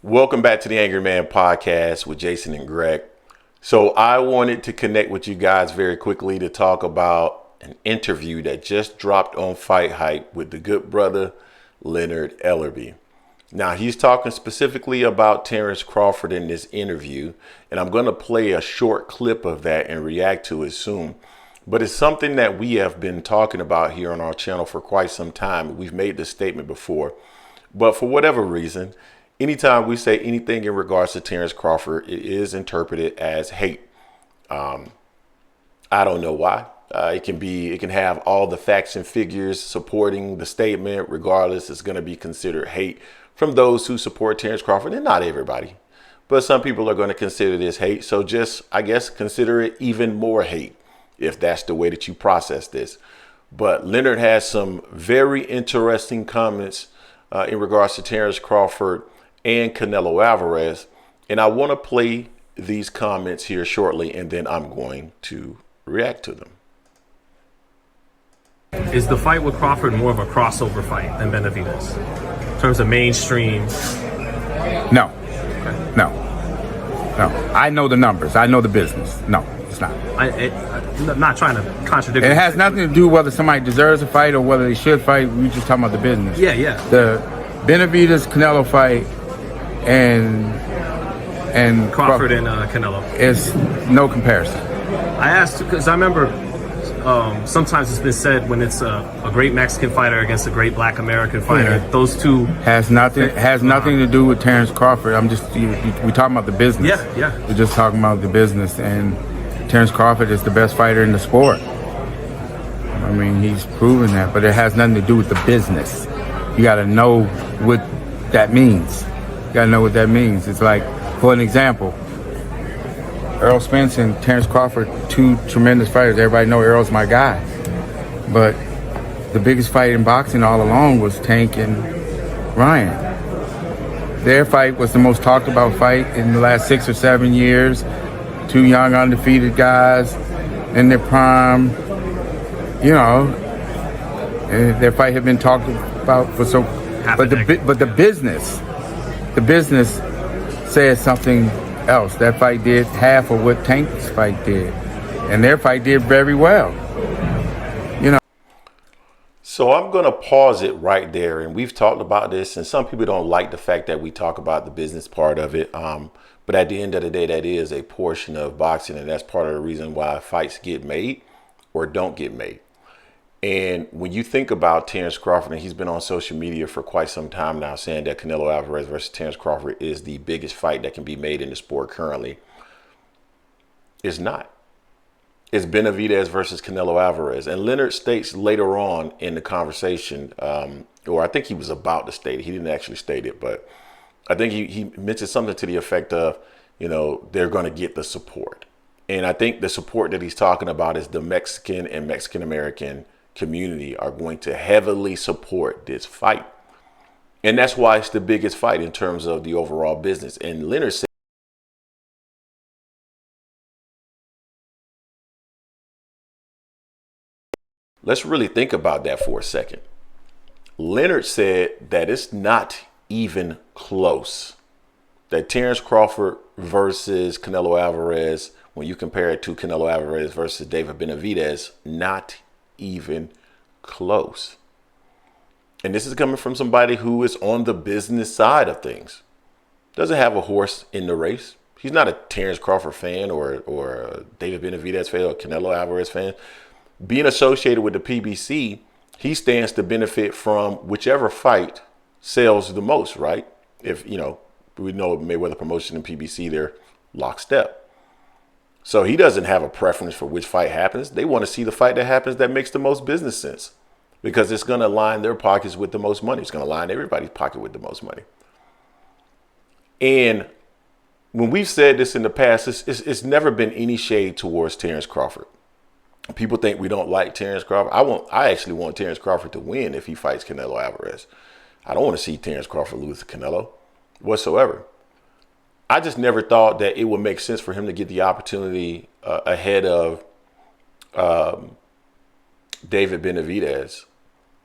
Welcome back to the Angry Man podcast with Jason and Greg. So I wanted to connect with you guys very quickly to talk about an interview that just dropped on Fight Hype with the good brother Leonard Ellerbe. Now he's talking specifically about Terence Crawford in this interview, and I'm going to play a short clip of that and react to it soon. But it's something that we have been talking about here on our channel for quite some time. We've made this statement before, but for whatever reason, anytime we say anything in regards to Terence Crawford, it is interpreted as hate. I don't know why. It can have all the facts and figures supporting the statement. Regardless, it's going to be considered hate from those who support Terence Crawford, and not everybody, but some people are going to consider this hate. So just, I guess, consider it even more hate if that's the way that you process this. But Leonard has some very interesting comments in regards to Terence Crawford and Canelo Alvarez, and I want to play these comments here shortly, and then I'm going to react to them. Is the fight with Crawford more of a crossover fight than Benavidez in terms of mainstream? No, no. I know the numbers. I know the business. No, it's not. I'm not trying to contradict. It has nothing to do whether somebody deserves a fight or whether they should fight. We're just talking about the business. Yeah. The Benavidez Canelo fight and Crawford and Canelo is no comparison. I asked because I remember sometimes it's been said when it's a great Mexican fighter against a great Black American fighter, those two has nothing to do with Terence Crawford. We talking about the business. Yeah. We're just talking about the business, and Terence Crawford is the best fighter in the sport. I mean, he's proven that, but it has nothing to do with the business. You got to know what that means. You got to know what that means. It's like, for an example, Errol Spence and Terence Crawford, two tremendous fighters. Everybody know Errol's my guy. But the biggest fight in boxing all along was Tank and Ryan. Their fight was the most talked about fight in the last 6 or 7 years. Two young undefeated guys in their prime. You know, and their fight had been talked about for so. But the business says something else. That fight did half of what Tank's fight did, and their fight did very well. You know. So I'm going to pause it right there, and we've talked about this, and some people don't like the fact that we talk about the business part of it. But at the end of the day, that is a portion of boxing, and that's part of the reason why fights get made or don't get made. And when you think about Terence Crawford, and he's been on social media for quite some time now saying that Canelo Alvarez versus Terence Crawford is the biggest fight that can be made in the sport currently, it's not. It's Benavidez versus Canelo Alvarez. And Leonard states later on in the conversation, or I think he was about to state it. He didn't actually state it, but I think he mentioned something to the effect of, they're going to get the support. And I think the support that he's talking about is the Mexican and Mexican-American community are going to heavily support this fight. And that's why it's the biggest fight in terms of the overall business. And Leonard said, let's really think about that for a second. Leonard said that it's not even close. That Terence Crawford versus Canelo Alvarez, when you compare it to Canelo Alvarez versus David Benavidez, not even close. And this is coming from somebody who is on the business side of things. Doesn't have a horse in the race. He's not a Terence Crawford fan or a David Benavidez fan or Canelo Alvarez fan. Being associated with the PBC, he stands to benefit from whichever fight sells the most, right? If, we know Mayweather Promotion and PBC, they're lockstep. So he doesn't have a preference for which fight happens. They want to see the fight that happens that makes the most business sense, because it's going to line their pockets with the most money. It's going to line everybody's pocket with the most money. And when we've said this in the past, it's never been any shade towards Terence Crawford. People think we don't like Terence Crawford. I actually want Terence Crawford to win if he fights Canelo Alvarez. I don't want to see Terence Crawford lose to Canelo whatsoever. I just never thought that it would make sense for him to get the opportunity ahead of David Benavidez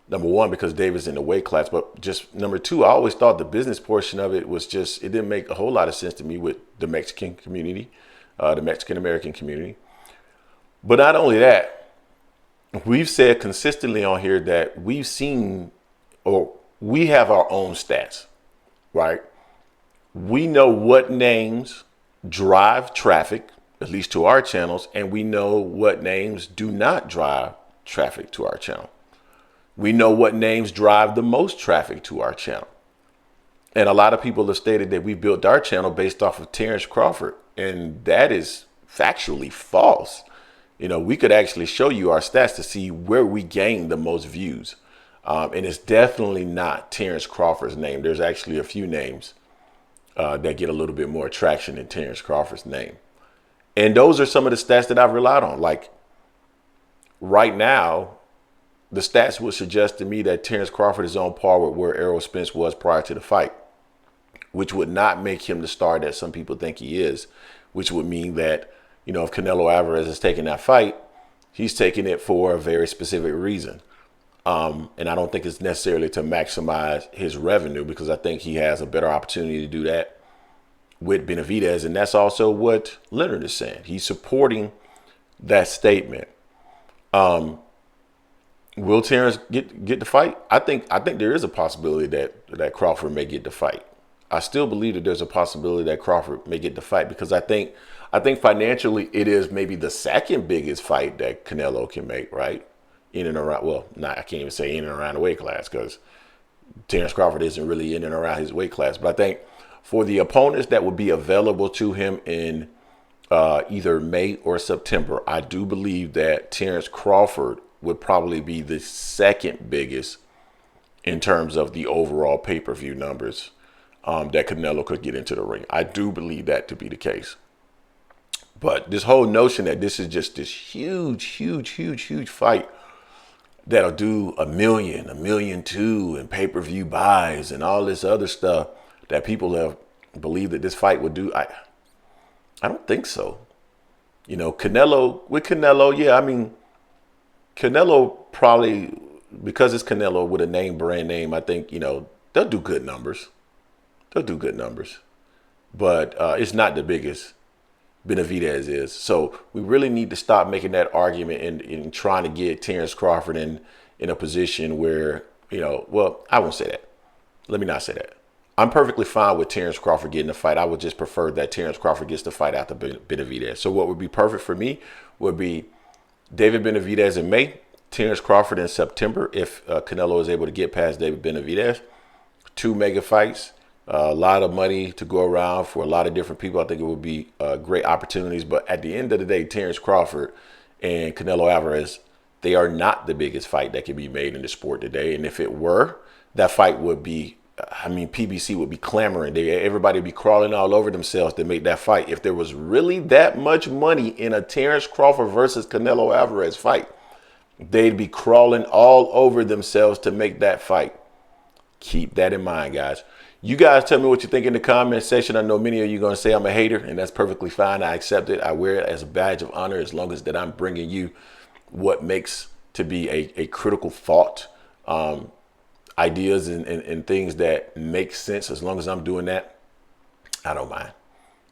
Number one, because David's in the weight class, but just number two, I always thought the business portion of it was just, it didn't make a whole lot of sense to me with the Mexican community, the Mexican American community. But not only that, we've said consistently on here that we've seen, or we have our own stats, right? We know what names drive traffic, at least to our channels, and we know what names do not drive traffic to our channel. We know what names drive the most traffic to our channel. And a lot of people have stated that we built our channel based off of Terence Crawford, and that is factually false. You know, we could actually show you our stats to see where we gained the most views. And it's definitely not Terence Crawford's name. There's actually a few names that get a little bit more traction than Terence Crawford's name. And those are some of the stats that I've relied on. Like right now, the stats would suggest to me that Terence Crawford is on par with where Errol Spence was prior to the fight, which would not make him the star that some people think he is, which would mean that, you know, if Canelo Alvarez is taking that fight, he's taking it for a very specific reason. And I don't think it's necessarily to maximize his revenue, because I think he has a better opportunity to do that with Benavidez. And that's also what Leonard is saying. He's supporting that statement. Will Terence get the fight? I think there is a possibility that Crawford may get the fight. I still believe that there's a possibility that Crawford may get the fight, because I think financially it is maybe the second biggest fight that Canelo can make, right? In and around, well, I can't even say in and around the weight class, because Terence Crawford isn't really in and around his weight class. But I think for the opponents that would be available to him in either May or September, I do believe that Terence Crawford would probably be the second biggest in terms of the overall pay-per-view numbers that Canelo could get into the ring. I do believe that to be the case. But this whole notion that this is just this huge fight that'll do $1 million, $1.2 million in pay-per-view buys and all this other stuff that people have believed that this fight would do, I don't think so. You know, Canelo, yeah, I mean, Canelo probably, because it's Canelo with a brand name, I think, you know, they'll do good numbers. But it's not the biggest Benavidez is. So we really need to stop making that argument and trying to get Terence Crawford in a position where, you know, well, I won't say that. Let me not say that. I'm perfectly fine with Terence Crawford getting the fight. I would just prefer that Terence Crawford gets the fight after Benavidez. So what would be perfect for me would be David Benavidez in May, Terence Crawford in September, if Canelo is able to get past David Benavidez. 2 mega fights, a lot of money to go around for a lot of different people. I think it would be great opportunities. But at the end of the day, Terence Crawford and Canelo Alvarez, they are not the biggest fight that can be made in the sport today. And if it were, that fight would be, I mean, PBC would be clamoring. Everybody would be crawling all over themselves to make that fight. If there was really that much money in a Terence Crawford versus Canelo Alvarez fight, they'd be crawling all over themselves to make that fight. Keep that in mind, guys. You guys tell me what you think in the comment section. I know many of you are going to say I'm a hater, and that's perfectly fine. I accept it. I wear it as a badge of honor, as long as that I'm bringing you what makes to be a critical thought, ideas and things that make sense. As long as I'm doing that, I don't mind.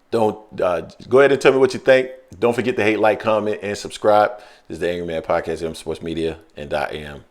Don't go ahead and tell me what you think. Don't forget to hate, like, comment, and subscribe. This is the Angry Man Podcast, AM Sports Media, and .am.